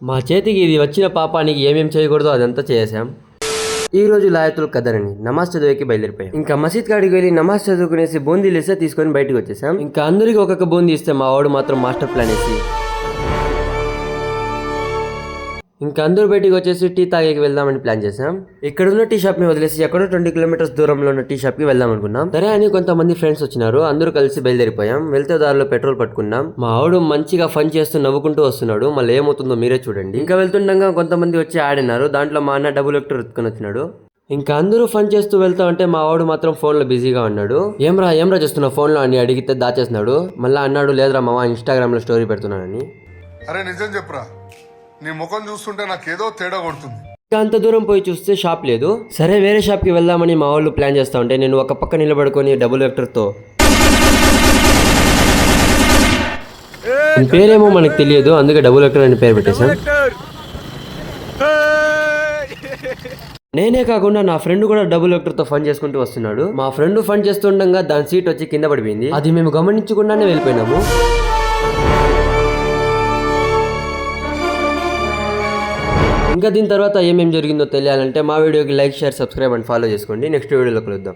మా చేతికి ఇది వచ్చిన పాపానికి ఏమేం చేయకూడదో అదంతా చేసాం. ఈ రోజు లాయతుల్ కదర్ అని నమాజ్ చదివేకి బయలుదేరిపోయాం. ఇంకా మసీద్ కాడికి వెళ్ళి నమాజ్ చదువుకునేసి బూందీలు ఇస్తే తీసుకొని బయటకు వచ్చేసాం. ఇంకా అందరికి ఒక్కొక్క బూందీ ఇస్తే మా వాడు మాత్రం మాస్టర్ ప్లాన్ వేసి ఇంకా అందరూ బయటికి వచ్చేసి టీ తాగేకి వెళ్దామని ప్లాన్ చేసాం. ఇక్కడ ఉన్న టీ షాప్ ని వదిలేసి ఎక్కడో 20 కిలోమీటర్స్ దూరంలో ఉన్న టీ షాప్ కి వెళ్దాం అనుకున్నాం. సరే అని కొంతమంది ఫ్రెండ్స్ వచ్చినారు. అందరూ కలిసి బయలుదేరిపోయాం. వెళ్తే దారిలో పెట్రోల్ పట్టుకున్నాం. మా ఆవిడ మంచిగా ఫన్ చేస్తూ నవ్వుకుంటూ వస్తున్నాడు. మళ్ళీ ఏమవుతుందో మీరే చూడండి. ఇంకా వెళ్తుండగా కొంతమంది వచ్చి ఆడినారు. దాంట్లో మా అన్న డబుల్ ఎక్టర్ ఎత్తుకొని వచ్చినాడు. ఇంకా అందరూ ఫన్ చేస్తూ వెళ్తా ఉంటే మా వాడు మాత్రం ఫోన్ లో బిజీగా ఉన్నాడు. ఏమ్రా చేస్తున్నావు ఫోన్ లో అని అడిగితే దాచేస్తున్నాడు. మళ్ళీ అన్నాడు, లేదురా మామ ఇన్స్టాగ్రామ్ లో స్టోరీ పెడుతున్నానని. అరే నిజం చెప్పరా, నీ ముఖం చూస్తుంటే నాకేదో తేడా కొడుతుంది. అంత దూరం పోయి చూస్తే షాప్ లేదు. సరే వేరే షాప్ కి వెళ్దామని మా వాళ్ళు ప్లాన్ చేస్తా ఉంటే నేను ఒక పక్క నిలబడుకొని డబుల్ వెక్టర్ తో పేరేమో మనకు తెలియదు, అందుకే డబుల్ వెక్టర్ అని పేరు పెట్టేశాం. నేనే కాకుండా నా ఫ్రెండ్ కూడా డబుల్ వెక్టర్ తో ఫన్ చేసుకుంటూ వస్తున్నాడు. మా ఫ్రెండ్ ఫన్ చేస్తుండగా దాని సీట్ వచ్చి కింద పడిపోయింది. అది మేము గమనించకుండానే వెళ్ళిపోయినాము. ఇంకా దీని తర్వాత ఏమేం జరిగిందో తెలియాలంటే మా వీడియోకి like, share, subscribe and follow చేసుకోండి. నెక్స్ట్ వీడియోలో కలుద్దాం.